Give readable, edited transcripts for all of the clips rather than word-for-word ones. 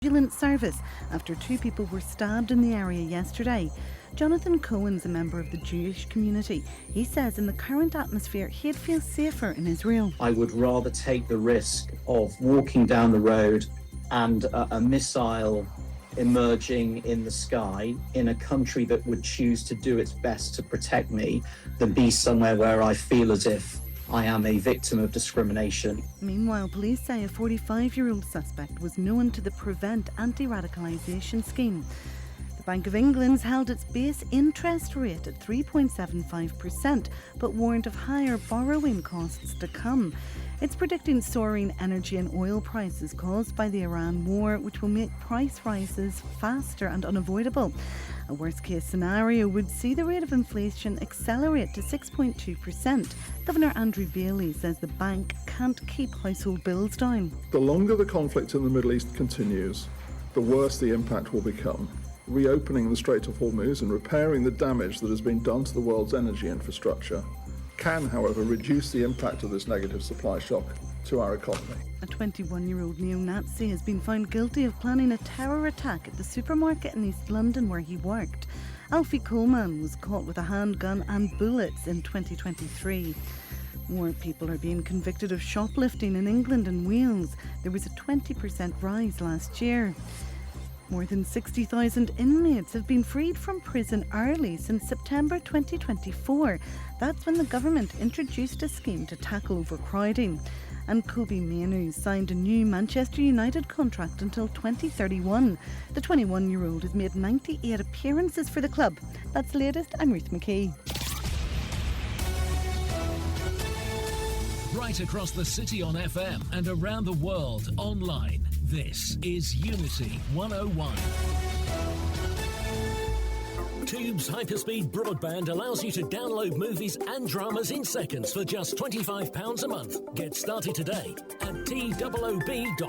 ambulance service after 2 people were stabbed in the area yesterday. Jonathan Cohen's a member of the Jewish community. He says in the current atmosphere he'd feel safer in Israel. I would rather take the risk of walking down the road and a missile emerging in the sky in a country that would choose to do its best to protect me than be somewhere where I feel as if I am a victim of discrimination. Meanwhile, police say a 45-year-old suspect was known to the Prevent Anti-Radicalisation scheme. The Bank of England's held its base interest rate at 3.75%, but warned of higher borrowing costs to come. It's predicting soaring energy and oil prices caused by the Iran war, which will make price rises faster and unavoidable. A worst-case scenario would see the rate of inflation accelerate to 6.2%. Governor Andrew Bailey says the bank can't keep household bills down. The longer the conflict in the Middle East continues, the worse the impact will become. Reopening the Strait of Hormuz and repairing the damage that has been done to the world's energy infrastructure can, however, reduce the impact of this negative supply shock to our economy. A 21-year-old neo-Nazi has been found guilty of planning a terror attack at the supermarket in East London where he worked. Alfie Coleman was caught with a handgun and bullets in 2023. More people are being convicted of shoplifting in England and Wales. There was a 20% rise last year. More than 60,000 inmates have been freed from prison early since September 2024. That's when the government introduced a scheme to tackle overcrowding. And Kobe Mainoo signed a new Manchester United contract until 2031. The 21-year-old has made 98 appearances for the club. That's the latest. I'm Ruth McKee. Right across the city on FM and around the world online. This is Unity 101. Tube's hyperspeed broadband allows you to download movies and dramas in seconds for just £25 a month. Get started today at toob.co.uk.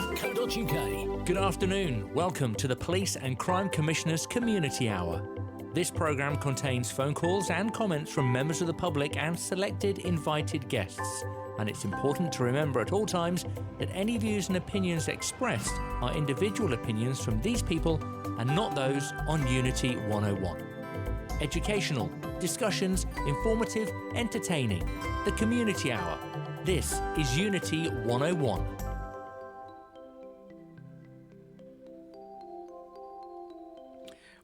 Good afternoon. Welcome to the Police and Crime Commissioners Community Hour. This programme contains phone calls and comments from members of the public and selected invited guests. And it's important to remember at all times that any views and opinions expressed are individual opinions from these people and not those on Unity 101. Educational, discussions, informative, entertaining. The Community Hour. This is Unity 101.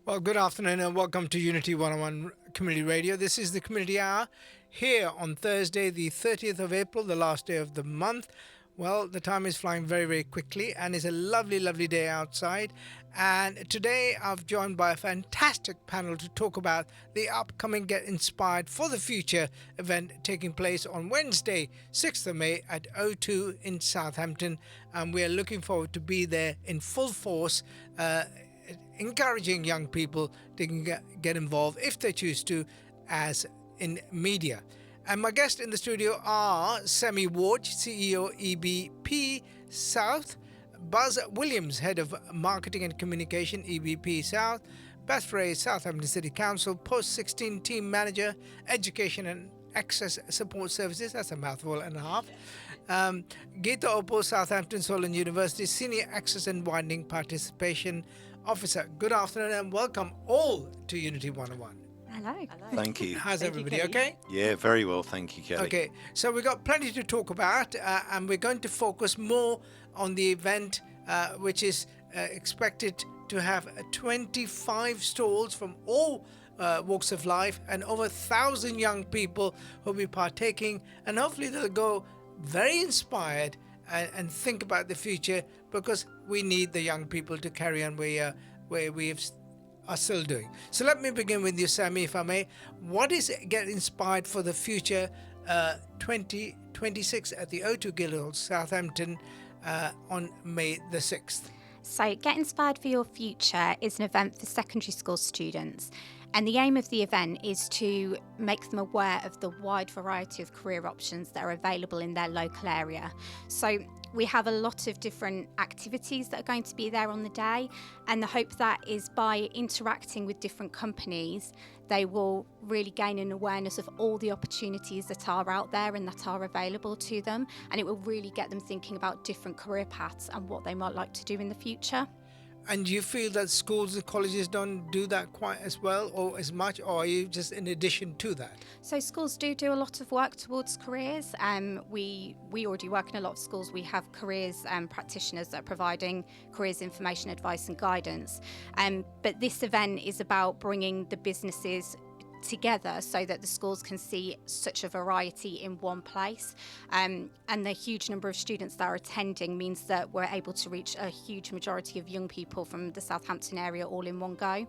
Well, good afternoon and welcome to Unity 101 Community Radio. This is the Community Hour here on Thursday, the 30th of April, the last day of the month. Well, the time is flying very, very quickly and it's a lovely, lovely day outside. And today I've joined by a fantastic panel to talk about the upcoming Get Inspired for the Future event taking place on Wednesday, 6th of May at O2 in Southampton. And we're looking forward to be there in full force, encouraging young people to get involved if they choose to as in media. And my guests in the studio are Sammy Ward, CEO EBP South, Buzz Williams, Head of Marketing and Communication EBP South, Beth Bray, Southampton City Council Post-16 Team Manager, Education and Access Support Services, that's a mouthful and a half, Geeta Uppal, Southampton Solent University Senior Access and Widening Participation Officer. Good afternoon and welcome all to Unity 101. Hello. Thank you. How's everybody? Okay? Yeah, very well. Thank you, Kelly. Okay, so we've got plenty to talk about and we're going to focus more on the event which is expected to have 25 stalls from all walks of life and over 1,000 young people who will be partaking, and hopefully they'll go very inspired and think about the future, because we need the young people to carry on where we are still doing. So let me begin with you, Sammy, if I may. What is Get Inspired for the Future 2026 at the O2 Guildhall, Southampton on May the 6th? So Get Inspired for Your Future is an event for secondary school students. And the aim of the event is to make them aware of the wide variety of career options that are available in their local area. So we have a lot of different activities that are going to be there on the day, and the hope that is by interacting with different companies, they will really gain an awareness of all the opportunities that are out there and that are available to them, and it will really get them thinking about different career paths and what they might like to do in the future. And do you feel that schools and colleges don't do that quite as well or as much, or are you just in addition to that? So schools do a lot of work towards careers. We already work in a lot of schools. We have careers practitioners that are providing careers information, advice and guidance. But this event is about bringing the businesses together so that the schools can see such a variety in one place, and the huge number of students that are attending means that we're able to reach a huge majority of young people from the Southampton area all in one go.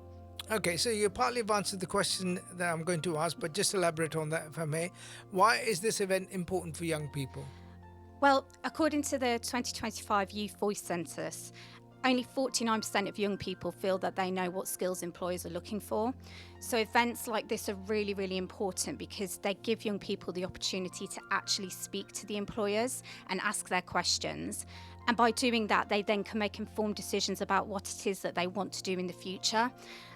Okay, so you partly have answered the question that I'm going to ask, but just elaborate on that if I may. Why is this event important for young people? Well, according to the 2025 Youth Voice Census, only 49% of young people feel that they know what skills employers are looking for. So events like this are really, really important because they give young people the opportunity to actually speak to the employers and ask their questions. And by doing that, they then can make informed decisions about what it is that they want to do in the future.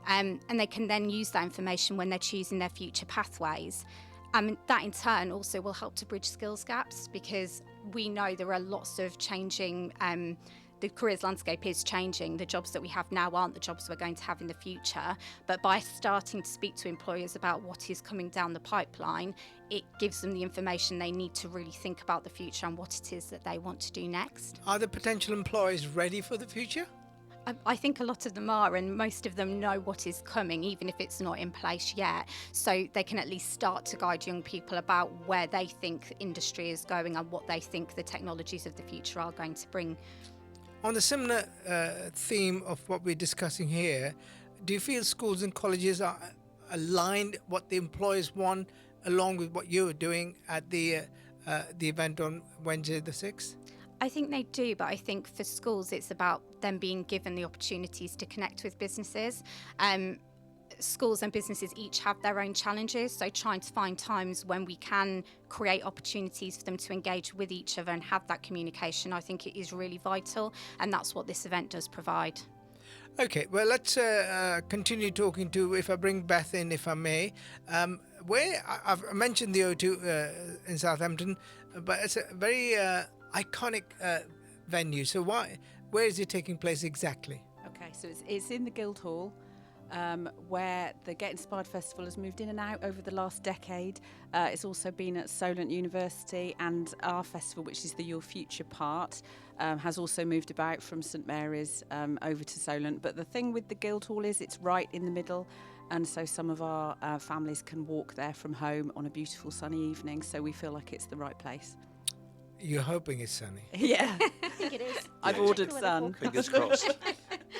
And they can then use that information when they're choosing their future pathways. That in turn also will help to bridge skills gaps because we know there are lots of changing the careers landscape is changing. The jobs that we have now aren't the jobs we're going to have in the future. But by starting to speak to employers about what is coming down the pipeline, it gives them the information they need to really think about the future and what it is that they want to do next. Are the potential employers ready for the future? I think a lot of them are, and most of them know what is coming, even if it's not in place yet. So they can at least start to guide young people about where they think the industry is going and what they think the technologies of the future are going to bring. On the similar theme of what we're discussing here, do you feel schools and colleges are aligned what the employers want along with what you're doing at the event on Wednesday the 6th? I think they do, but I think for schools it's about them being given the opportunities to connect with businesses. Schools and businesses each have their own challenges, so trying to find times when we can create opportunities for them to engage with each other and have that communication, I think it is really vital, and that's what this event does provide. Okay, well, let's continue talking to, if I bring Beth in, if I may. Where I've mentioned the O2 in Southampton, but it's a very iconic venue. So where is it taking place exactly? Okay, so it's in the Guildhall. Where the Get Inspired Festival has moved in and out over the last decade. It's also been at Solent University, and our festival, which is the Your Future part, has also moved about from St Mary's over to Solent. But the thing with the Guildhall is it's right in the middle, and so some of our families can walk there from home on a beautiful sunny evening, so we feel like it's the right place. You're hoping it's sunny? Yeah. I think it is. I've ordered sun. Fingers crossed.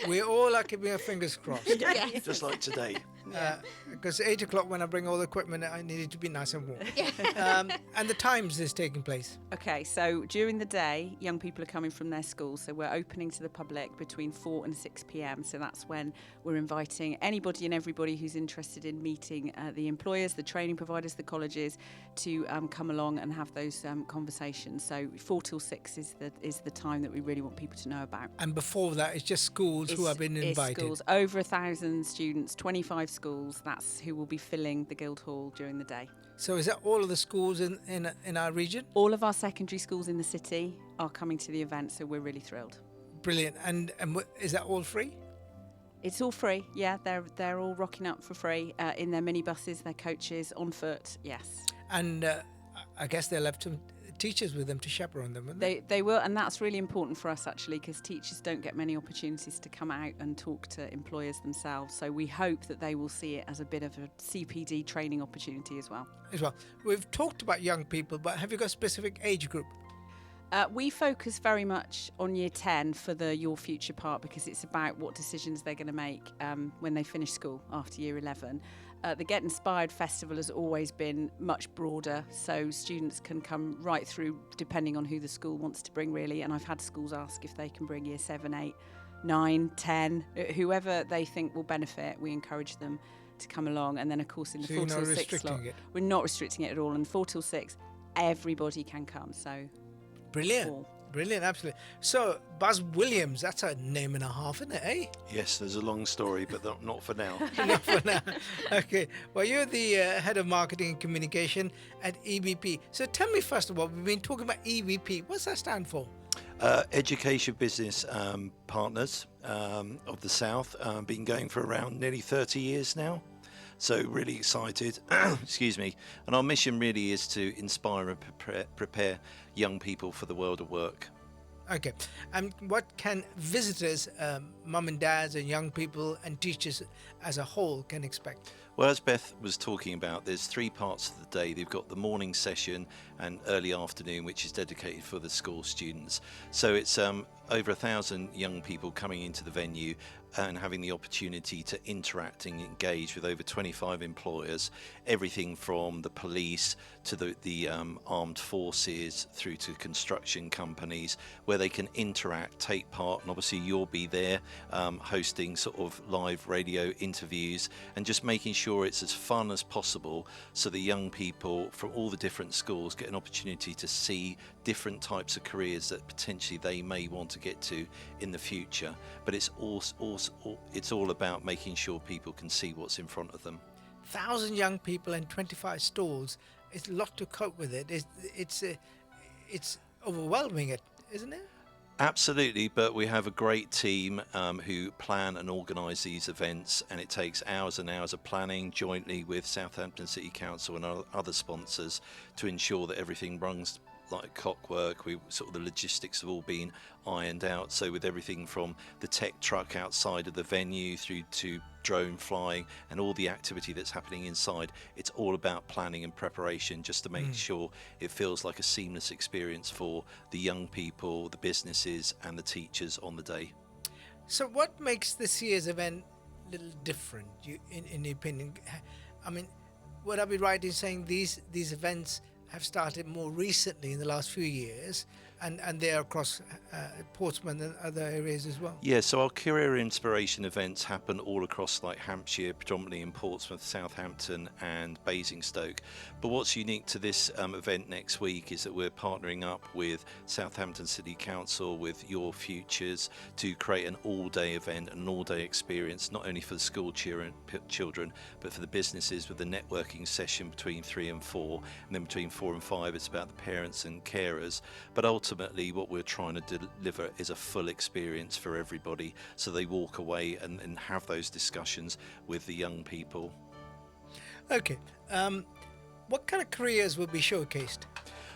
We all are keeping our fingers crossed. Yes. Just like today. Because 8 o'clock when I bring all the equipment, I need it to be nice and warm. And the times this taking place? Okay, so during the day, young people are coming from their schools, so we're opening to the public between 4 and 6 p.m. So that's when we're inviting anybody and everybody who's interested in meeting the employers, the training providers, the colleges, to come along and have those conversations. So 4 till 6 is the time that we really want people to know about. And before that, it's just schools who have been invited? Schools, over 1,000 students, 25 schools. That's who will be filling the Guildhall during the day. So is that all of the schools in our region? All of our secondary schools in the city are coming to the event, so we're really thrilled. Brilliant. And is that all free? It's all free, yeah. They're all rocking up for free in their minibuses, their coaches, on foot, yes. And I guess they'll have some teachers with them to chaperone them, won't they? They will, and that's really important for us actually, because teachers don't get many opportunities to come out and talk to employers themselves. So we hope that they will see it as a bit of a CPD training opportunity as well. We've talked about young people, but have you got a specific age group? We focus very much on year 10 for the Your Future part, because it's about what decisions they're going to make when they finish school after year 11. The Get Inspired Festival has always been much broader, so students can come right through depending on who the school wants to bring, really. And I've had schools ask if they can bring year 7, 8, 9, 10, whoever they think will benefit, we encourage them to come along. And then, of course, in the 4 till 6 slot, we're not restricting it at all. And 4 till 6, everybody can come, so... Brilliant. Brilliant, absolutely. So, Buzz Williams, that's a name and a half, isn't it, eh? Yes, there's a long story, but not for now. Not for now. Okay. Well, you're the head of marketing and communication at EVP. So tell me, first of all, we've been talking about EVP. What's that stand for? Education business partners of the South, been going for around nearly 30 years now. So really excited, excuse me. And our mission really is to inspire and prepare young people for the world of work. Okay. And what can visitors, mum and dads and young people and teachers as a whole can expect? Well, as Beth was talking about, there's 3 parts of the day. They've got the morning session and early afternoon, which is dedicated for the school students. So it's over 1,000 young people coming into the venue and having the opportunity to interact and engage with over 25 employers, everything from the police to the armed forces through to construction companies, where they can interact, take part, and obviously you'll be there hosting sort of live radio interviews and just making sure it's as fun as possible, so the young people from all the different schools get an opportunity to see different types of careers that potentially they may want to get to in the future. But it's all about making sure people can see what's in front of them. 1,000 young people and 25 stalls. It's a lot to cope with it. It's overwhelming, isn't it? Absolutely, but we have a great team who plan and organise these events, and it takes hours and hours of planning jointly with Southampton City Council and other sponsors to ensure that everything runs like clockwork. The logistics have all been ironed out, so with everything from the tech truck outside of the venue through to drone flying and all the activity that's happening inside, it's all about planning and preparation just to make sure it feels like a seamless experience for the young people, the businesses and the teachers on the day. So what makes this year's event a little different, in your opinion? I mean, would I be right in saying these events have started more recently in the last few years, and they're across Portsmouth and other areas as well? Yeah, so our career inspiration events happen all across like Hampshire, predominantly in Portsmouth, Southampton and Basingstoke. But what's unique to this event next week is that we're partnering up with Southampton City Council, with Your Futures, to create an all-day event, an all-day experience, not only for the school children, but for the businesses, with the networking session between 3 and 4, and then between 4 and 5 it's about the parents and carers. But ultimately what we're trying to deliver is a full experience for everybody, so they walk away and have those discussions with the young people. Okay, what kind of careers will be showcased?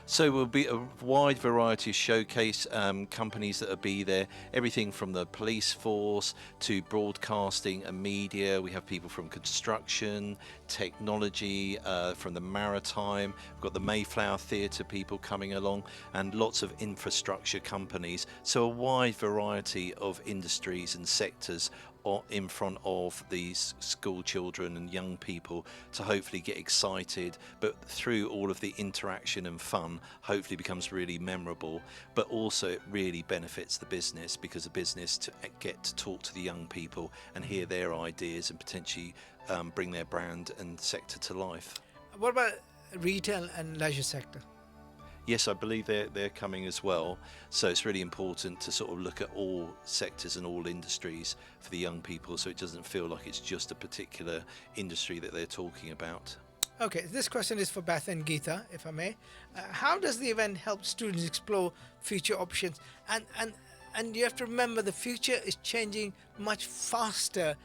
So will be a wide variety of showcase companies that will be there, everything from the police force to broadcasting and media. We have people from construction, technology, from the maritime. We've got the Mayflower Theatre people coming along, and lots of infrastructure companies. So a wide variety of industries and sectors in front of these school children and young people to hopefully get excited, but through all of the interaction and fun hopefully becomes really memorable. But also it really benefits the business, because the business to get to talk to the young people and hear their ideas and potentially bring their brand and sector to life. What about retail and leisure sector? Yes, I believe they're coming as well. So it's really important to sort of look at all sectors and all industries for the young people, so it doesn't feel like it's just a particular industry that they're talking about. Okay, this question is for Beth and Geeta, if I may. How does the event help students explore future options? And you have to remember, the future is changing much faster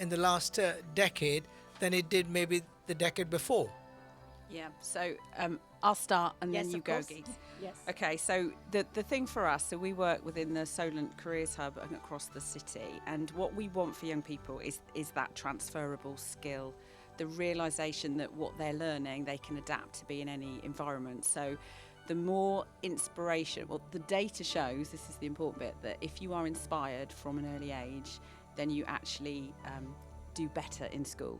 in the last decade than it did maybe the decade before. Yeah, so I'll start and then Yes, you of go, course. Geeta. Yes. Okay, so the thing for us, so we work within the Solent Careers Hub and across the city, and what we want for young people is that transferable skill, the realisation that what they're learning they can adapt to be in any environment. So the more inspiration, well, the data shows, this is the important bit, that if you are inspired from an early age, then you actually do better in school.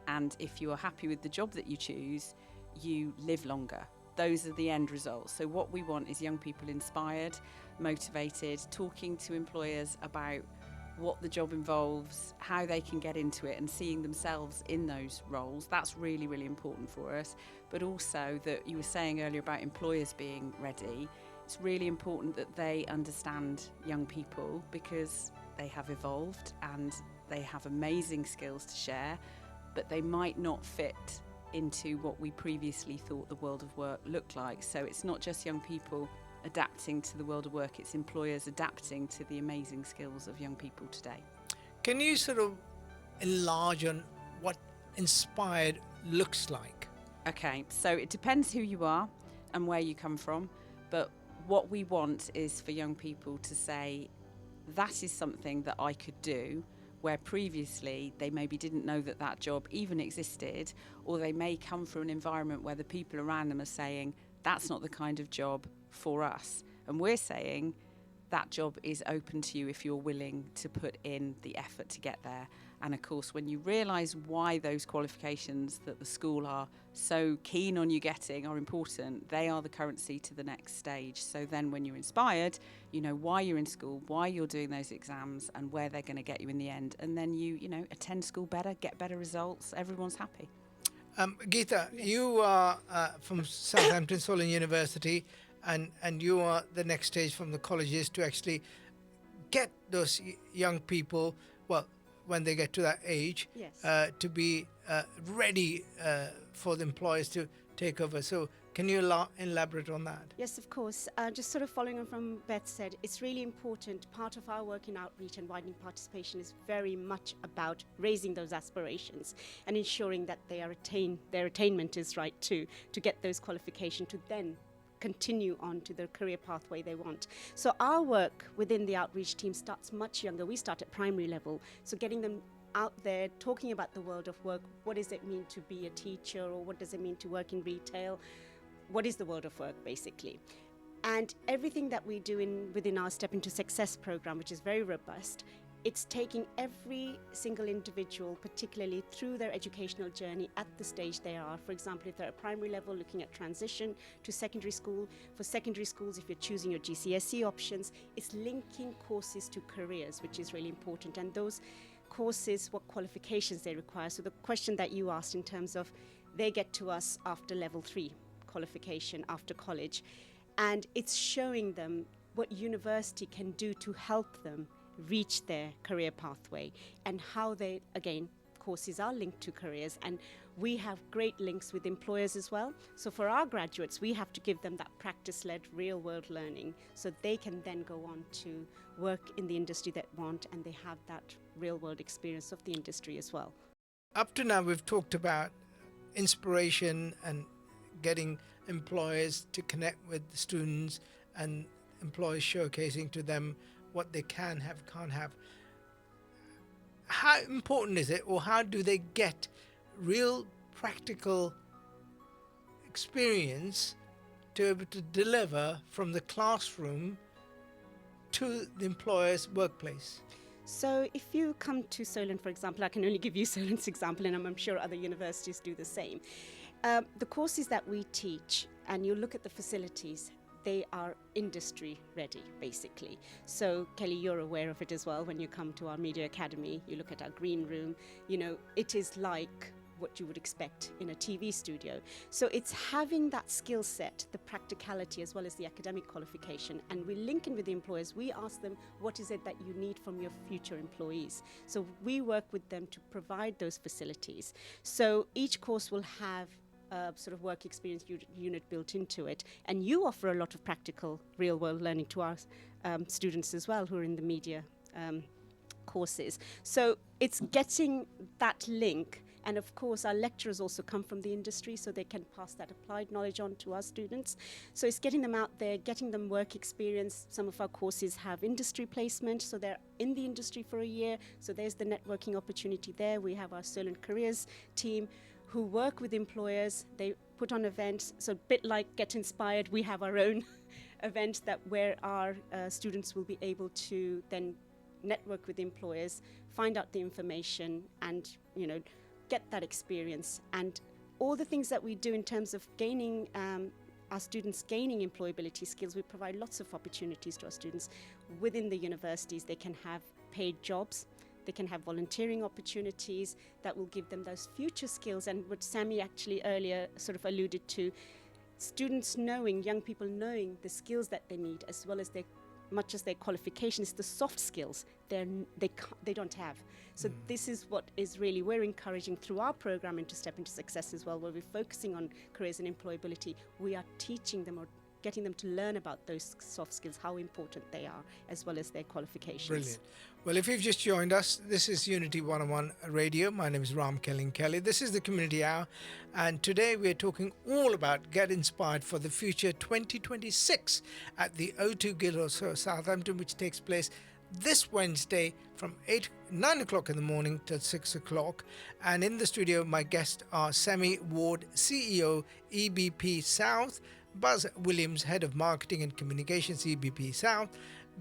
And if you are happy with the job that you choose, you live longer. Those are the end results. So what we want is young people inspired, motivated, talking to employers about what the job involves, how they can get into it, and seeing themselves in those roles. That's really, really important for us. But also, that you were saying earlier about employers being ready, it's really important that they understand young people, because they have evolved and they have amazing skills to share, but they might not fit into what we previously thought the world of work looked like. So it's not just young people adapting to the world of work. It's employers adapting to the amazing skills of young people today. Can you sort of enlarge on what inspired looks like? Okay, so it depends who you are and where you come from, but what we want is for young people to say, that is something that I could do, where previously they maybe didn't know that that job even existed, or they may come from an environment where the people around them are saying, that's not the kind of job for us. And we're saying that job is open to you if you're willing to put in the effort to get there. And of course, when you realise why those qualifications that the school are so keen on you getting are important, they are the currency to the next stage. So then when you're inspired, you know why you're in school, why you're doing those exams, and where they're going to get you in the end. And then you attend school better, get better results, everyone's happy. Geeta, you are from Southampton Solent University, and you are the next stage from the colleges to actually get those young people, well, when they get to that age, Yes. to be ready for the employers to take over. So can you elaborate on that? Yes, of course. Just sort of following on from Beth said, it's really important. Part of our work in outreach and widening participation is very much about raising those aspirations and ensuring that their attainment is right too, to get those qualifications to then continue on to the career pathway they want. So our work within the outreach team starts much younger. We start at primary level. So getting them out there, talking about the world of work. What does it mean to be a teacher, or what does it mean to work in retail? What is the world of work, basically? And everything that we do within our Step into Success program, which is very robust, it's taking every single individual, particularly through their educational journey at the stage they are. For example, if they're at primary level, looking at transition to secondary school. For secondary schools, if you're choosing your GCSE options, it's linking courses to careers, which is really important. And those courses, what qualifications they require. So the question that you asked in terms of, they get to us after level 3 qualification, after college. And it's showing them what university can do to help them reach their career pathway, and how they, again, courses are linked to careers, and we have great links with employers as well. So for our graduates, we have to give them that practice-led real-world learning, so they can then go on to work in the industry that want, and they have that real-world experience of the industry as well. Up to now, we've talked about inspiration and getting employers to connect with the students, and employers showcasing to them what they can have, can't have. How important is it, or how do they get real practical experience to be able to deliver from the classroom to the employer's workplace? So if you come to Solent, for example, I can only give you Solent's example, and I'm sure other universities do the same. The courses that we teach, and you look at the facilities, they are industry ready, basically. So Kelly, you're aware of it as well. When you come to our media academy, you look at our green room, it is like what you would expect in a TV studio. So it's having that skill set, the practicality as well as the academic qualification, and we link in with the employers. We ask them, what is it that you need from your future employees? So we work with them to provide those facilities. So each course will have sort of work experience unit built into it, and you offer a lot of practical real-world learning to our students as well, who are in the media courses. So it's getting that link, and of course our lecturers also come from the industry, so they can pass that applied knowledge on to our students. So it's getting them out there, getting them work experience. Some of our courses have industry placement, so they're in the industry for a year, so there's the networking opportunity there. We have our Solent Careers team who work with employers. They put on events, so a bit like Get Inspired, we have our own event where our students will be able to then network with employers, find out the information, and get that experience. And all the things that we do in terms of gaining our students gaining employability skills, we provide lots of opportunities to our students within the universities. They can have paid jobs. They can have volunteering opportunities that will give them those future skills. And what Sammy actually earlier sort of alluded to, students knowing, young people knowing the skills that they need, as well as much as their qualifications, the soft skills they don't have. So this is what is really, we're encouraging through our program into Step into Success as well, where we're focusing on careers and employability. We are teaching them or getting them to learn about those soft skills, how important they are, as well as their qualifications. Brilliant. Well, if you've just joined us, this is Unity 101 Radio. My name is Ram Kelly. This is the Community Hour, and today we're talking all about Get Inspired for the Future 2026 at the O2 Guildhall, Southampton, which takes place this Wednesday from 9 o'clock in the morning till 6 o'clock. And in the studio, my guests are Sammy Ward, CEO, EBP South, Buzz Williams, Head of Marketing and Communications, EBP South,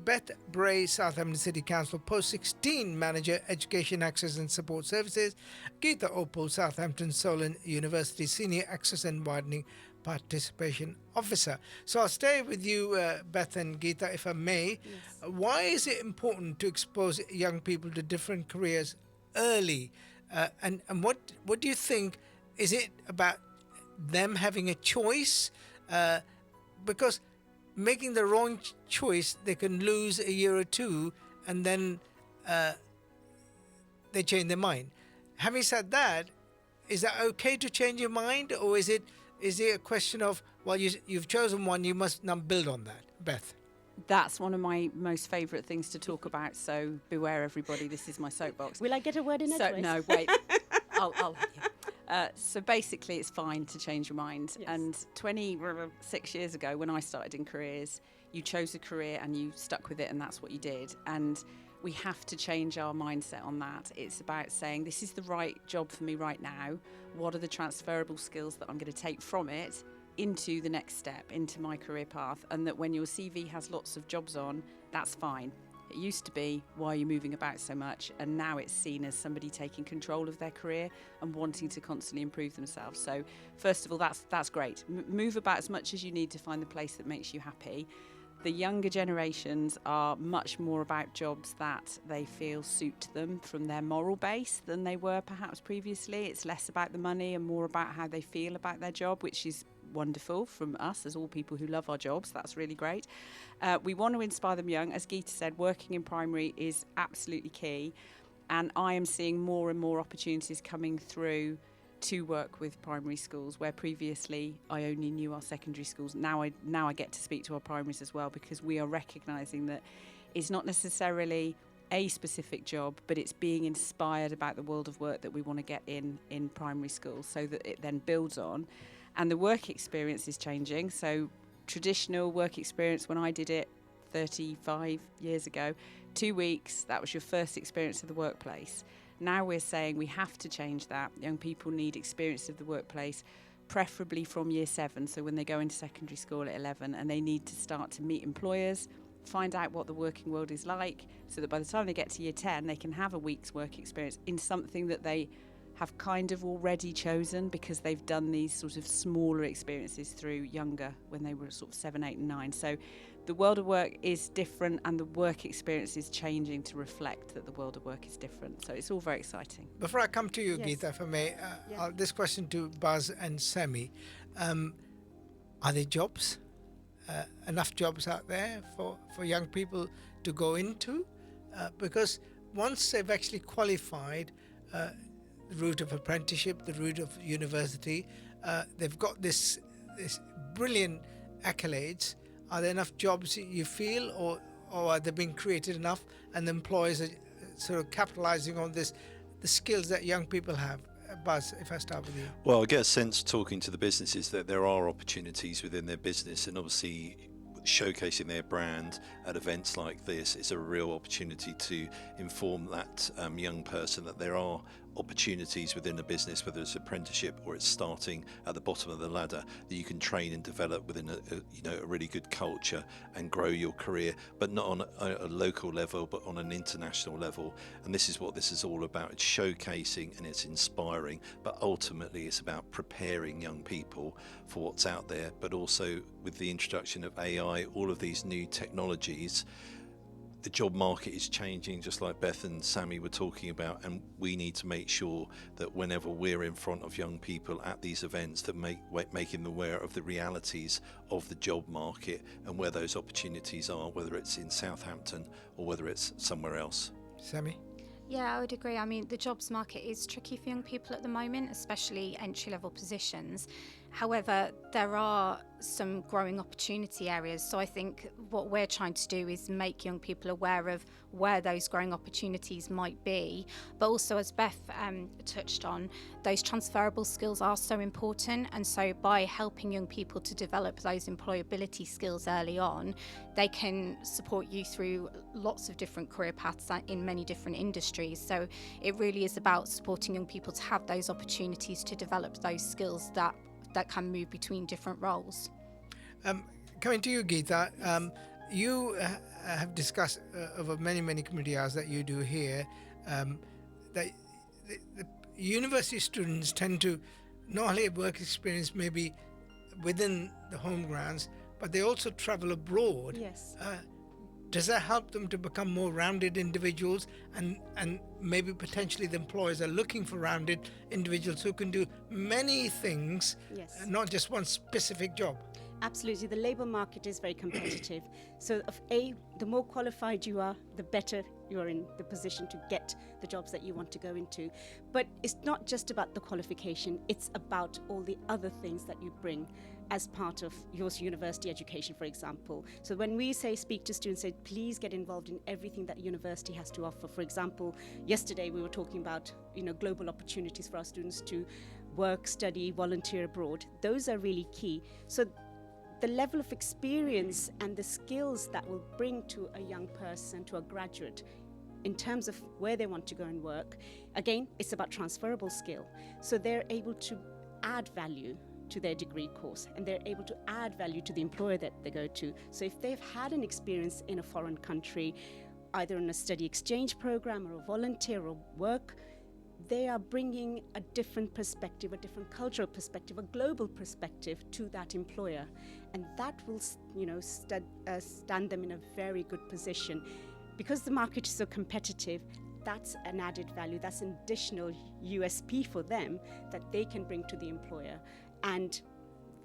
Beth Bray, Southampton City Council Post 16 Manager, Education Access and Support Services, Geeta Uppal, Southampton Solent University Senior Access and Widening Participation Officer. So I'll stay with you, Beth and Geeta, if I may. Yes. Why is it important to expose young people to different careers early? And what do you think? Is it about them having a choice? Because making the wrong choice, they can lose a year or two, and then they change their mind. Having said that, is that okay to change your mind, or is it a question of, well, you've chosen one, you must now build on that? Beth? That's one of my most favourite things to talk about, so beware everybody, this is my soapbox. Will I get a word in edgeways? No, wait. I'll let you. So basically, it's fine to change your mind. Yes. And 26 years ago, when I started in careers, you chose a career and you stuck with it, and that's what you did. And we have to change our mindset on that. It's about saying, this is the right job for me right now. What are the transferable skills that I'm going to take from it into the next step, into my career path? And that when your CV has lots of jobs on, that's fine. It used to be, why are you moving about so much? And now it's seen as somebody taking control of their career and wanting to constantly improve themselves. So first of all, that's great. Move about as much as you need to find the place that makes you happy. The younger generations are much more about jobs that they feel suit them from their moral base than they were perhaps previously. It's less about the money and more about how they feel about their job, which is wonderful from us as all people who love our jobs. That's really great. We want to inspire them young. As Geeta said, working in primary is absolutely key, and I am seeing more and more opportunities coming through to work with primary schools, where previously I only knew our secondary schools. Now I get to speak to our primaries as well, because we are recognising that it's not necessarily a specific job, but it's being inspired about the world of work that we want to get in primary schools, so that it then builds on. And the work experience is changing. So traditional work experience, when I did it 35 years ago, 2 weeks, that was your first experience of the workplace. Now we're saying we have to change that. Young people need experience of the workplace, preferably from year 7, so when they go into secondary school at 11, and they need to start to meet employers, find out what the working world is like, so that by the time they get to year 10, they can have a week's work experience in something that they have kind of already chosen, because they've done these sort of smaller experiences through younger, when they were sort of 7, 8 and 9. So the world of work is different, and the work experience is changing to reflect that the world of work is different. So it's all very exciting. Before I come to you, Yes. Geeta, if I may, Yeah. this question to Buzz and Sammy. Are there jobs? Enough jobs out there for young people to go into? Because once they've actually qualified, the route of apprenticeship, the route of university, they've got this brilliant accolades. Are there enough jobs you feel, or are they being created enough, and the employers are sort of capitalizing on the skills that young people have? Buzz, if I start with you. Well, I get a sense talking to the businesses that there are opportunities within their business, and obviously showcasing their brand at events like this is a real opportunity to inform that young person that there are opportunities within a business, whether it's apprenticeship or it's starting at the bottom of the ladder, that you can train and develop within a really good culture and grow your career, but not on a local level, but on an international level. And this is what this is all about. It's showcasing and it's inspiring, but ultimately it's about preparing young people for what's out there. But also with the introduction of AI, all of these new technologies, the job market is changing, just like Beth and Sammy were talking about, and we need to make sure that whenever we're in front of young people at these events, that making them aware of the realities of the job market and where those opportunities are, whether it's in Southampton or whether it's somewhere else. Sammy? Yeah, I would agree. I mean, the jobs market is tricky for young people at the moment, especially entry-level positions. However, there are some growing opportunity areas. So I think what we're trying to do is make young people aware of where those growing opportunities might be. But also, as Beth touched on, those transferable skills are so important. And so by helping young people to develop those employability skills early on, they can support you through lots of different career paths in many different industries. So it really is about supporting young people to have those opportunities to develop those skills that can move between different roles. Coming to you, Geeta, you have discussed over many community hours that you do here that the university students tend to not only have work experience maybe within the home grounds, but they also travel abroad. Yes. Does that help them to become more rounded individuals, and maybe potentially the employers are looking for rounded individuals who can do many things, Yes. not just one specific job? Absolutely. The labour market is very competitive. So the more qualified you are, the better you are in the position to get the jobs that you want to go into. But it's not just about the qualification, it's about all the other things that you bring as part of your university education, for example. So when we speak to students, say, please get involved in everything that university has to offer. For example, yesterday we were talking about, global opportunities for our students to work, study, volunteer abroad. Those are really key. So the level of experience and the skills that will bring to a young person, to a graduate, in terms of where they want to go and work, again, it's about transferable skill. So they're able to add value to their degree course, and they're able to add value to the employer that they go to. So if they've had an experience in a foreign country, either in a study exchange program or a volunteer or work, they are bringing a different perspective, a different cultural perspective, a global perspective to that employer. And that will, stand them in a very good position. Because the market is so competitive, that's an added value, that's an additional USP for them that they can bring to the employer. And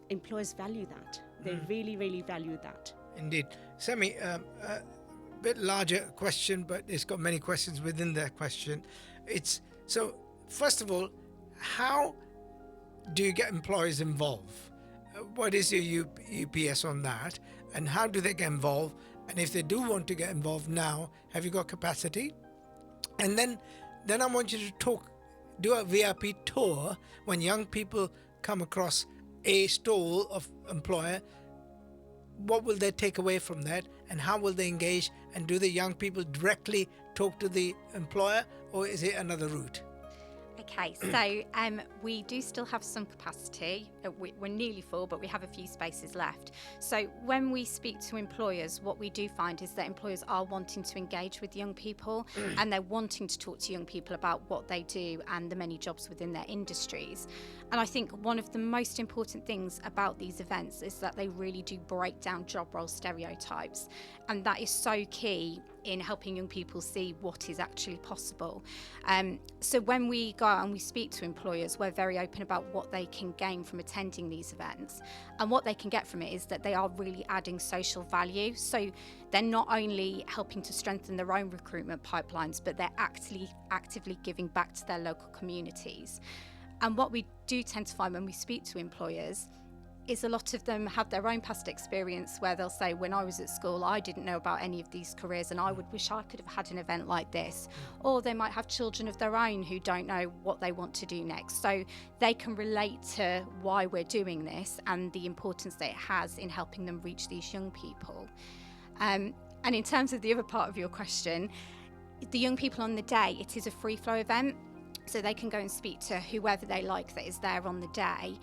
employers value that. They really value that. Indeed. Sammy, a bit larger question, but it's got many questions within that question. So, first of all, how do you get employers involved? What is your UPS on that? And how do they get involved? And if they do want to get involved now, have you got capacity? And then I want you to do a VIP tour when young people come across a stall of employer. What will they take away from that, and how will they engage? And do the young people directly talk to the employer, or is it another route? Okay, so we do still have some capacity. We're nearly full, but we have a few spaces left. So when we speak to employers, what we do find is that employers are wanting to engage with young people and they're wanting to talk to young people about what they do and the many jobs within their industries. And I think one of the most important things about these events is that they really do break down job role stereotypes. And that is so key in helping young people see what is actually possible. So when we go out and we speak to employers, we're very open about what they can gain from attending these events. And what they can get from it is that they are really adding social value. So they're not only helping to strengthen their own recruitment pipelines, but they're actively giving back to their local communities. And what we do tend to find when we speak to employers is a lot of them have their own past experience where they'll say, when I was at school, I didn't know about any of these careers and I would wish I could have had an event like this. Or they might have children of their own who don't know what they want to do next. So they can relate to why we're doing this and the importance that it has in helping them reach these young people. And in terms of the other part of your question, the young people on the day, it is a free flow event. So they can go and speak to whoever they like that is there on the day.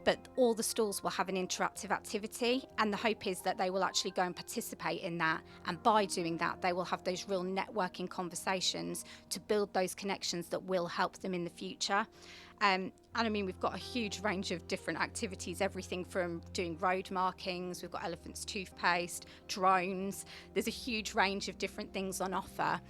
But all the stalls will have an interactive activity, and the hope is that they will actually go and participate in that, and by doing that they will have those real networking conversations to build those connections that will help them in the future. And I mean, we've got a huge range of different activities, everything from doing road markings, we've got elephants toothpaste, drones, there's a huge range of different things on offer.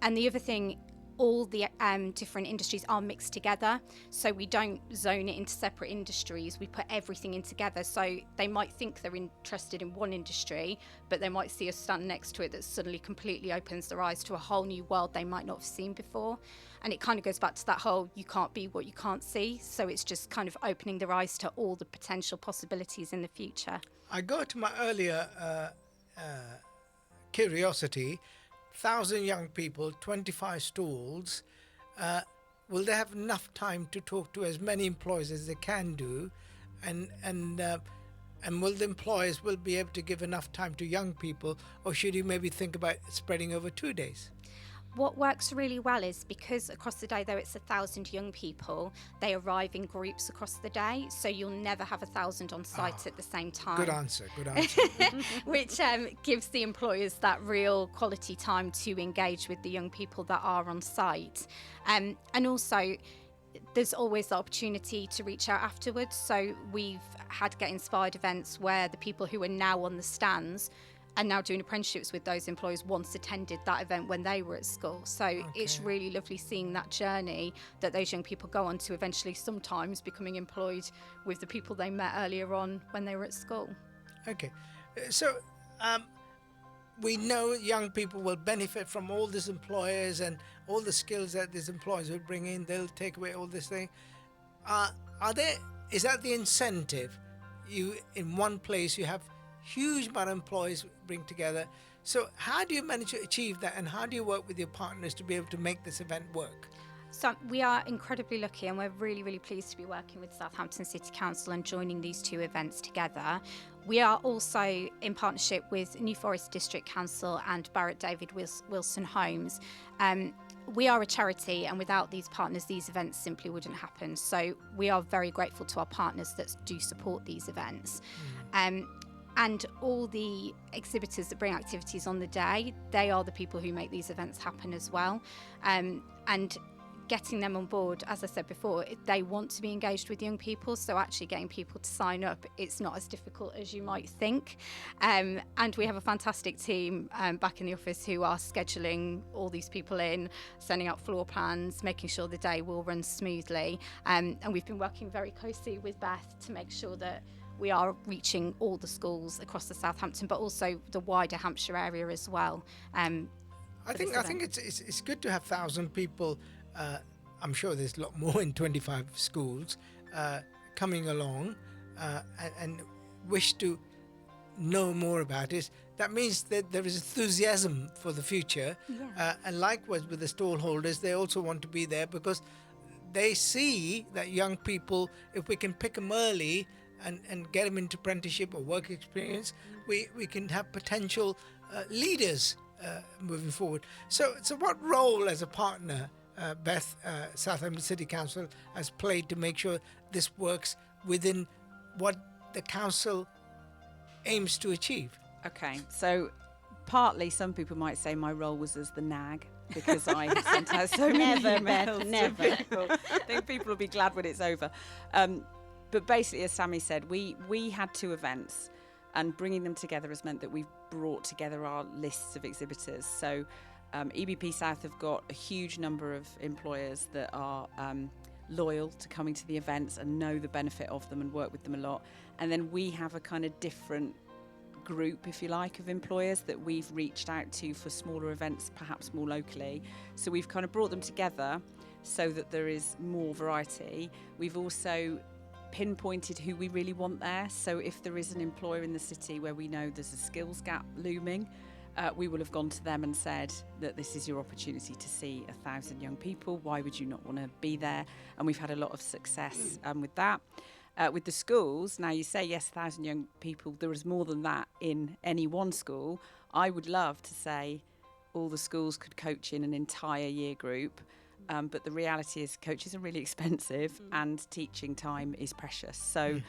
And the other thing all the different industries are mixed together, so we don't zone it into separate industries. We put everything in together, so they might think they're interested in one industry, but they might see a stand next to it that suddenly completely opens their eyes to a whole new world they might not have seen before. And it kind of goes back to that whole you can't be what you can't see, so it's just kind of opening their eyes to all the potential possibilities in the future. I go to my earlier curiosity. 1,000 young people, 25 stalls. Will they have enough time to talk to as many employers as they can do, and will the employers will be able to give enough time to young people, or should you maybe think about spreading over 2 days? What works really well is because across the day, though it's 1,000 young people, they arrive in groups across the day, so you'll never have 1,000 on site at the same time. Good answer. Which gives the employers that real quality time to engage with the young people that are on site. And also, there's always the opportunity to reach out afterwards. So we've had Get Inspired events where the people who are now on the stands and now doing apprenticeships with those employers once attended that event when they were at school. So it's really lovely seeing that journey that those young people go on to eventually sometimes becoming employed with the people they met earlier on when they were at school. Okay. So we know young people will benefit from all these employers and all the skills that these employers will bring in. They'll take away all this thing. Is that the incentive? You, in one place, you have huge amount of employees bring together. So how do you manage to achieve that, and how do you work with your partners to be able to make this event work? So we are incredibly lucky, and we're really, really pleased to be working with Southampton City Council and joining these two events together. We are also in partnership with New Forest District Council and Barrett David Wilson Homes. We are a charity, and without these partners, these events simply wouldn't happen. So we are very grateful to our partners that do support these events. And all the exhibitors that bring activities on the day, they are the people who make these events happen as well. And getting them on board, as I said before, they want to be engaged with young people, so actually getting people to sign up, it's not as difficult as you might think. And we have a fantastic team back in the office who are scheduling all these people in, sending out floor plans, making sure the day will run smoothly. And we've been working very closely with Beth to make sure that we are reaching all the schools across the Southampton, but also the wider Hampshire area as well. I think it's good to have 1,000 people. I'm sure there's a lot more in 25 schools coming along and wish to know more about it. That means that there is enthusiasm for the future. And likewise with the stall holders, they also want to be there because they see that young people, if we can pick them early and get them into apprenticeship or work experience, we can have potential leaders moving forward. So what role as a partner, Beth, Southampton City Council has played to make sure this works within what the council aims to achieve? Okay, so partly some people might say my role was as the nag, because I sent out so many emails. Never. I think people will be glad when it's over. But basically, as Sammy said, we had two events, and bringing them together has meant that we've brought together our lists of exhibitors. So EBP South have got a huge number of employers that are loyal to coming to the events and know the benefit of them and work with them a lot. And then we have a kind of different group, if you like, of employers that we've reached out to for smaller events, perhaps more locally. So we've kind of brought them together so that there is more variety. We've also pinpointed who we really want there. So if there is an employer in the city where we know there's a skills gap looming, we will have gone to them and said that this is your opportunity to see 1,000 young people. Why would you not want to be there? And we've had a lot of success with that. With the schools, now you say, yes, 1,000 young people, there is more than that in any one school. I would love to say all the schools could coach in an entire year group. But the reality is coaches are really expensive and teaching time is precious. So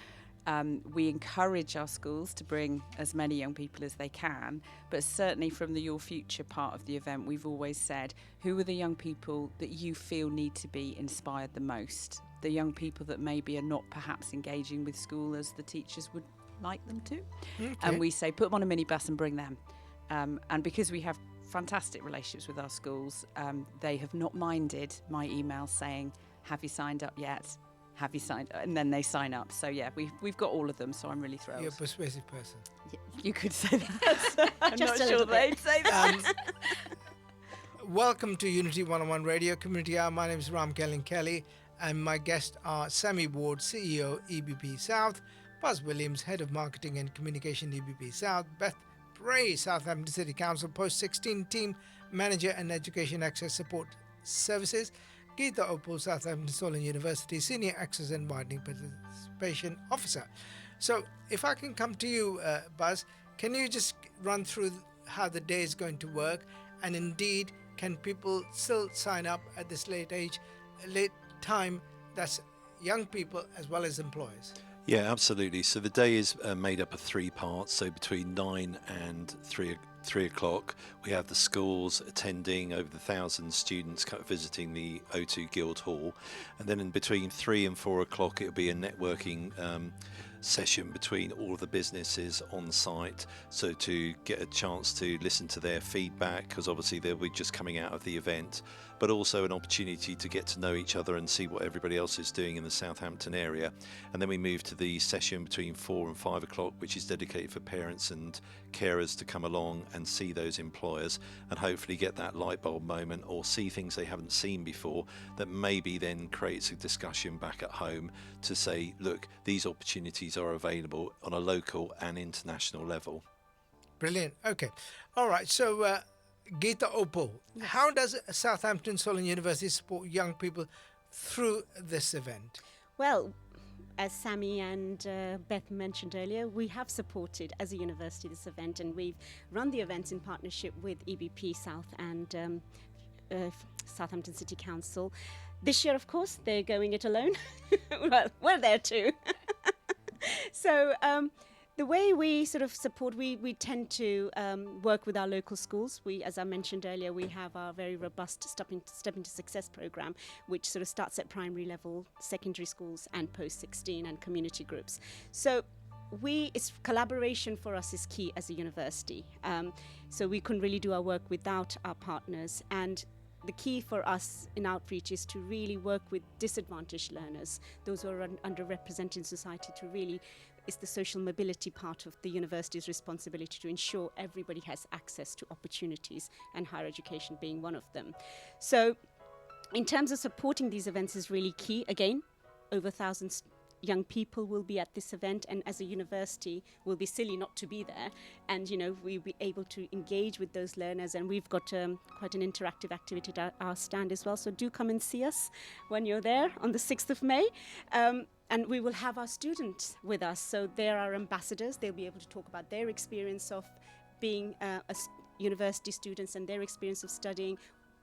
we encourage our schools to bring as many young people as they can. But certainly from the Your Future part of the event, we've always said, who are the young people that you feel need to be inspired the most? The young people that maybe are not perhaps engaging with school as the teachers would like them to. Okay. And we say, put them on a minibus and bring them. And because we have fantastic relationships with our schools. They have not minded my emails saying, have you signed up yet? Have you signed up? And then they sign up. So yeah, we've got all of them, so I'm really thrilled. You're a persuasive person. You could say that. I'm Just not a sure little bit. they'd say that. Welcome to Unity 101 Radio Community Hour. My name is Ram Kelly, and my guests are Sammy Ward, CEO, EBP South, Buzz Williams, Head of Marketing and Communication, EBP South, Beth Bray, Southampton City Council Post-16 Team Manager and Education Access Support Services, Geeta, Uppal, Southampton Solent University Senior Access and Widening Participation Officer. So if I can come to you, Buzz, can you just run through how the day is going to work, and indeed, can people still sign up at this late time? That's young people as well as employers. Yeah, absolutely. So the day is made up of 3 parts. So between 9 and 3 o'clock, we have the schools attending, over 1,000 students visiting the O2 Guildhall. And then in between 3 and 4 o'clock, it'll be a networking session between all of the businesses on site, so to get a chance to listen to their feedback, because obviously they'll be just coming out of the event, but also an opportunity to get to know each other and see what everybody else is doing in the Southampton area. And then we move to the session between 4 and 5 o'clock, which is dedicated for parents and carers to come along and see those employers and hopefully get that light bulb moment or see things they haven't seen before, that maybe then creates a discussion back at home to say, look, these opportunities are available on a local and international level. Brilliant. Okay. All right. So, Geeta, Uppal, how does Southampton Solent University support young people through this event? Well, as Sammy and Beth mentioned earlier, we have supported as a university this event, and we've run the events in partnership with EBP South and Southampton City Council. This year, of course, they're going it alone. Well, we're there too. So the way we sort of support, we tend to work with our local schools. We, as I mentioned earlier, we have our very robust Step into Success program, which sort of starts at primary level, secondary schools and post-16 and community groups. So it's collaboration for us is key as a university. So we couldn't really do our work without our partners. And the key for us in outreach is to really work with disadvantaged learners, those who are underrepresented in society, to really, it's the social mobility part of the university's responsibility to ensure everybody has access to opportunities, and higher education being one of them. So in terms of supporting these events is really key. Again, over 1,000 young people will be at this event, and as a university we'll be silly not to be there, and we'll be able to engage with those learners, and we've got quite an interactive activity at our stand as well, so do come and see us when you're there on the 6th of May. And we will have our students with us, so they're our ambassadors. They'll be able to talk about their experience of being university students and their experience of studying,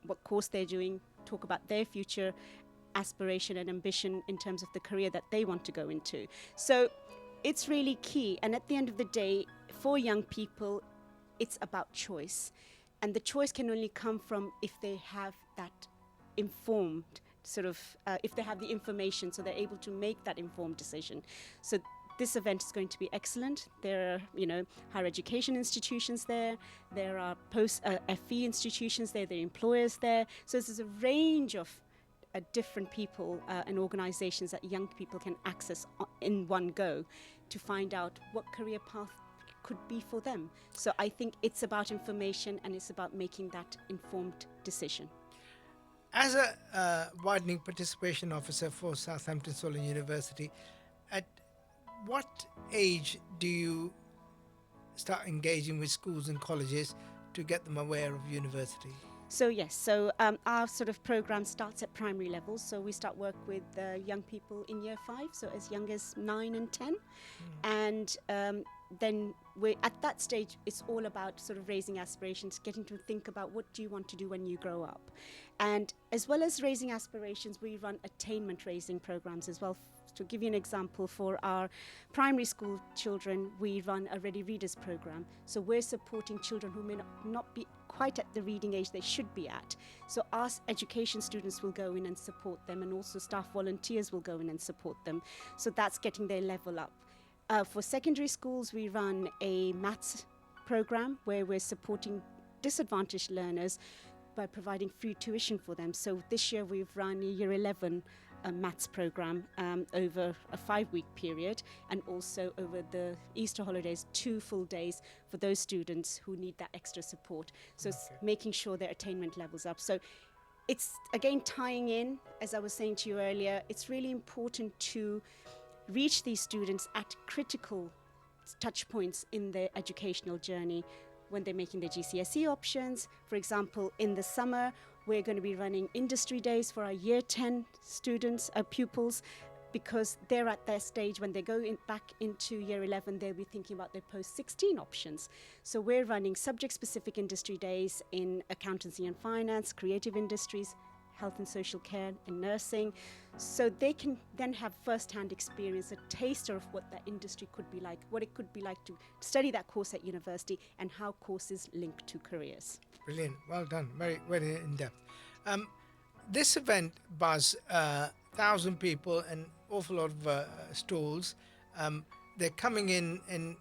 what course they're doing, talk about their future aspiration and ambition in terms of the career that they want to go into. So it's really key, and at the end of the day, for young people, it's about choice, and the choice can only come from if they have that informed sort of if they have the information, so they're able to make that informed decision. So this event is going to be excellent. There are, higher education institutions there. There are post-FE institutions there. There are employers there. So there's a range of different people and organizations that young people can access in one go to find out what career path could be for them. So I think it's about information, and it's about making that informed decision. As a widening participation officer for Southampton Solent University, at what age do you start engaging with schools and colleges to get them aware of university? So yes, our sort of program starts at primary level. So we start work with young people in year 5, so as young as 9 and 10. And then at that stage, it's all about sort of raising aspirations, getting to think about what do you want to do when you grow up. And as well as raising aspirations, we run attainment raising programs as well. To give you an example, for our primary school children, we run a Ready Readers program. So we're supporting children who may not be quite at the reading age they should be at. So our education students will go in and support them, and also staff volunteers will go in and support them. So that's getting their level up. For secondary schools, we run a maths program where we're supporting disadvantaged learners by providing free tuition for them. So this year we've run a Year 11 maths program over a 5-week period, and also over the Easter holidays 2 full days for those students who need that extra support. So it's making sure their attainment levels up. So it's again tying in, as I was saying to you earlier, it's really important to reach these students at critical touch points in their educational journey when they're making their GCSE options. For example, in the summer, we're going to be running industry days for our Year 10 students, pupils, because they're at their stage when they go back into Year 11, they'll be thinking about their post-16 options. So we're running subject-specific industry days in accountancy and finance, creative industries, health and social care, and nursing, so they can then have first-hand experience, a taster of what that industry could be like, what it could be like to study that course at university, and how courses link to careers. Brilliant, well done, very, very in-depth. This event, Buzz, 1,000 people, an awful lot of stalls. They're coming in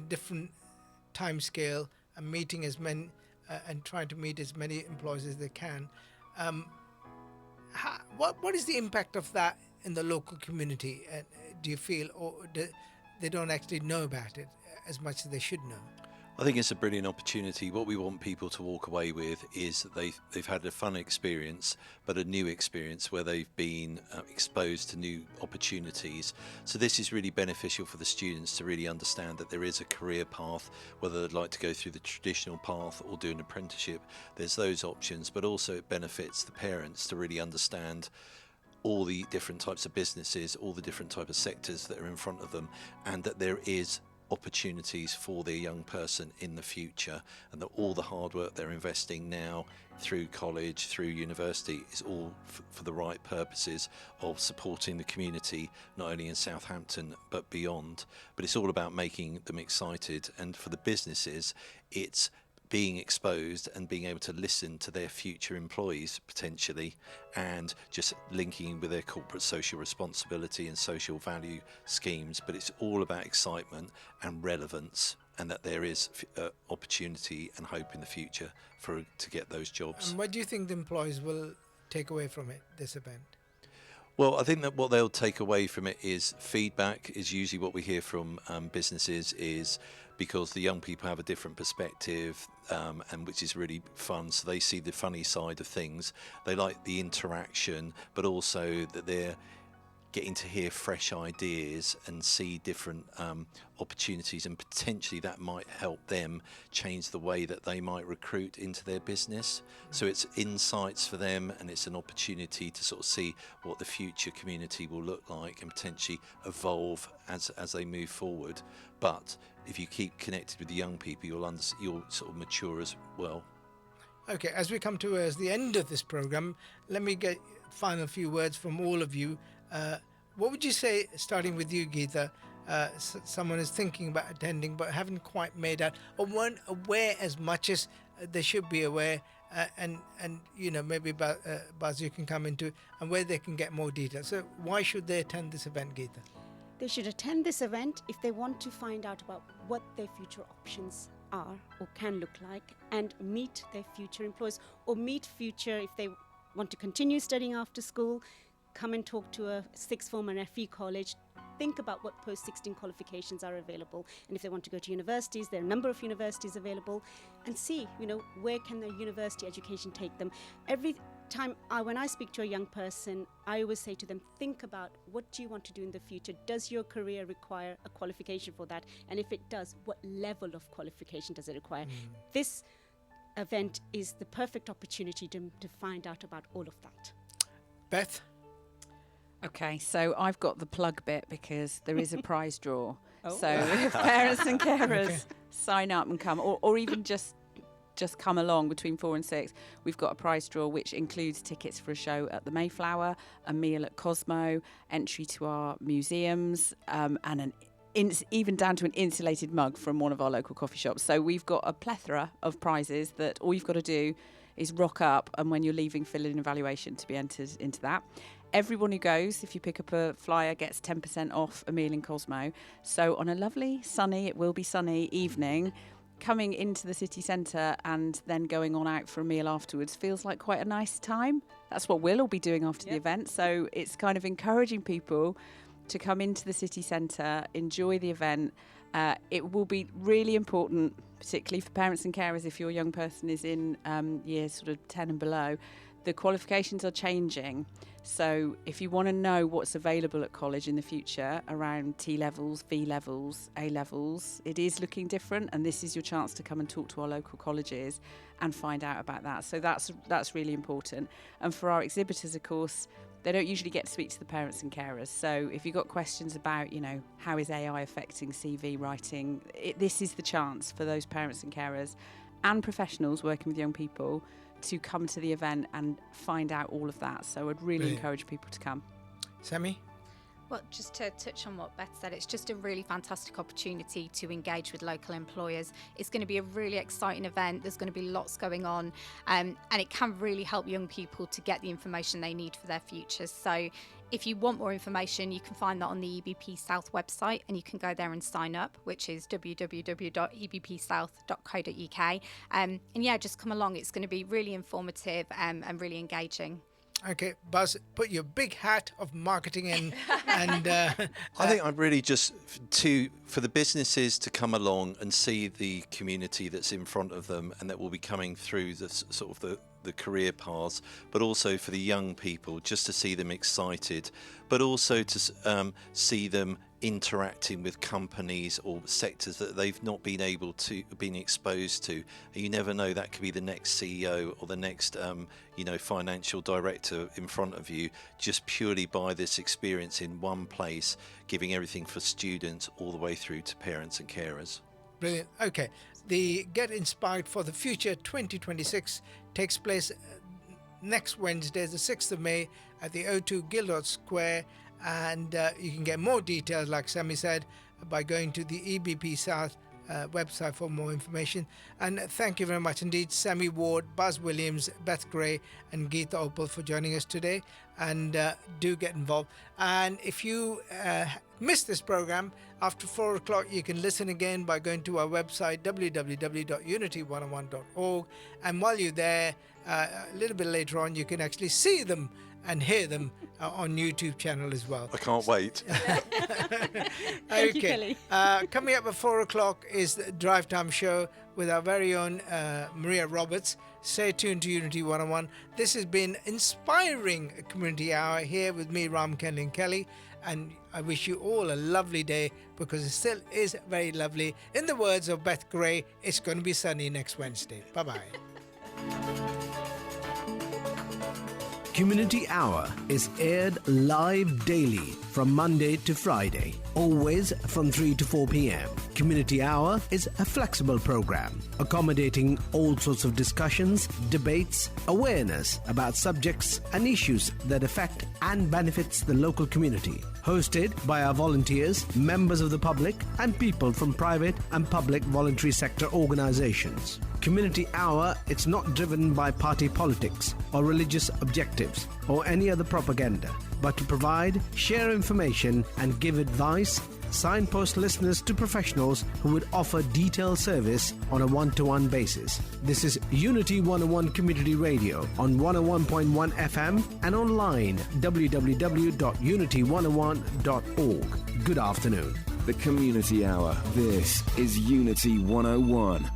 different time scale and meeting as many and trying to meet as many employees as they can. What is the impact of that in the local community? Do you feel, or they don't actually know about it as much as they should know? I think it's a brilliant opportunity. What we want people to walk away with is that they've had a fun experience, but a new experience where they've been exposed to new opportunities. So this is really beneficial for the students to really understand that there is a career path, whether they'd like to go through the traditional path or do an apprenticeship. There's those options, but also it benefits the parents to really understand all the different types of businesses, all the different type of sectors that are in front of them, and that there is opportunities for their young person in the future, and that all the hard work they're investing now through college, through university, is all for the right purposes of supporting the community, not only in Southampton but beyond. But it's all about making them excited, and for the businesses it's being exposed and being able to listen to their future employees potentially, and just linking with their corporate social responsibility and social value schemes. But it's all about excitement and relevance, and that there is opportunity and hope in the future to get those jobs. And what do you think the employees will take away from it, this event? Well, I think that what they'll take away from it is feedback. Is usually what we hear from businesses, is because the young people have a different perspective, and which is really fun. So they see the funny side of things. They like the interaction, but also that they're getting to hear fresh ideas and see different opportunities, and potentially that might help them change the way that they might recruit into their business. So it's insights for them, and it's an opportunity to sort of see what the future community will look like and potentially evolve as they move forward. But if you keep connected with the young people, you'll sort of mature as well. Okay, as we come towards the end of this program, let me get final few words from all of you. What would you say, starting with you, Geeta, someone is thinking about attending but haven't quite made out, or weren't aware as much as they should be aware, and you know, maybe Baz, you can come into, and where they can get more details. So why should they attend this event, Geeta? They should attend this event if they want to find out about what their future options are or can look like, and meet their future employers, or meet future, if they want to continue studying after school, come and talk to a sixth form and FE college. Think about what post-16 qualifications are available, and if they want to go to universities, there are a number of universities available, and see, you know, where can their university education take them. Every time when I speak to a young person, I always say to them, think about what do you want to do in the future. Does your career require a qualification for that? And if it does, what level of qualification does it require? This event is the perfect opportunity to find out about all of that. Beth? Okay, so I've got the plug bit because there is a prize draw. So if parents and carers sign up and come, or even just come along between 4 and 6, we've got a prize draw which includes tickets for a show at the Mayflower, a meal at Cosmo, entry to our museums, and even down to an insulated mug from one of our local coffee shops. So we've got a plethora of prizes that all you've got to do is rock up, and when you're leaving, fill in an evaluation to be entered into that. Everyone who goes, if you pick up a flyer, gets 10% off a meal in Cosmo. So on a lovely, sunny, it will be sunny evening, coming into the city centre and then going on out for a meal afterwards feels like quite a nice time. That's what we'll all be doing after the event. So it's kind of encouraging people to come into the city centre, enjoy the event. It will be really important, particularly for parents and carers, if your young person is in years sort of 10 and below. The qualifications are changing. So if you want to know what's available at college in the future around T levels, V levels, A levels, it is looking different, and this is your chance to come and talk to our local colleges and find out about that. So that's really important. And for our exhibitors, of course, they don't usually get to speak to the parents and carers. So if you've got questions about, how is AI affecting CV writing, this is the chance for those parents and carers and professionals working with young people to come to the event and find out all of that. So I'd really encourage people to come. Sammy? Well, just to touch on what Beth said, it's just a really fantastic opportunity to engage with local employers. It's going to be a really exciting event. There's going to be lots going on, and it can really help young people to get the information they need for their futures. So if you want more information, you can find that on the EBP South website, and you can go there and sign up, which is www.ebpsouth.co.uk. And just come along. It's going to be really informative and really engaging. Okay, Buzz, put your big hat of marketing in. And I think I'm really just for the businesses to come along and see the community that's in front of them and that will be coming through the sort of the career paths, but also for the young people, just to see them excited, but also to see them interacting with companies or sectors that they've not been exposed to. You never know, that could be the next CEO or the next financial director in front of you, just purely by this experience in one place, giving everything for students all the way through to parents and carers. Brilliant. Okay, the Get Inspired for the Future 2026 takes place next Wednesday, the 6th of May, at the O2 Guildhall Square. And you can get more details, like Sammy said, by going to the EBP South website for more information. And thank you very much indeed, Sammy Ward, Buzz Williams, Beth Gray and Geeta Uppal for joining us today. And do get involved. And if you missed this program, after 4 o'clock, you can listen again by going to our website, www.unity101.org. And while you're there, a little bit later on, you can actually see them and hear them on YouTube channel as well. I can't wait. Thank you, Kelly. Coming up at 4 o'clock is the Drive Time Show with our very own Maria Roberts. Stay tuned to Unity 101. This has been Inspiring Community Hour here with me, Ram Kenlin Kelly. And I wish you all a lovely day, because it still is very lovely. In the words of Beth Gray, it's going to be sunny next Wednesday. Bye-bye. Community Hour is aired live daily from Monday to Friday, always from 3 to 4 p.m. Community Hour is a flexible program, accommodating all sorts of discussions, debates, awareness about subjects and issues that affect and benefits the local community. Hosted by our volunteers, members of the public and people from private and public voluntary sector organizations. Community Hour, it's not driven by party politics or religious objectives or any other propaganda, but to provide, share information and give advice, signpost listeners to professionals who would offer detailed service on a one-to-one basis. This is Unity 101 Community Radio on 101.1 FM and online www.unity101.org. Good afternoon. The Community Hour. This is Unity 101.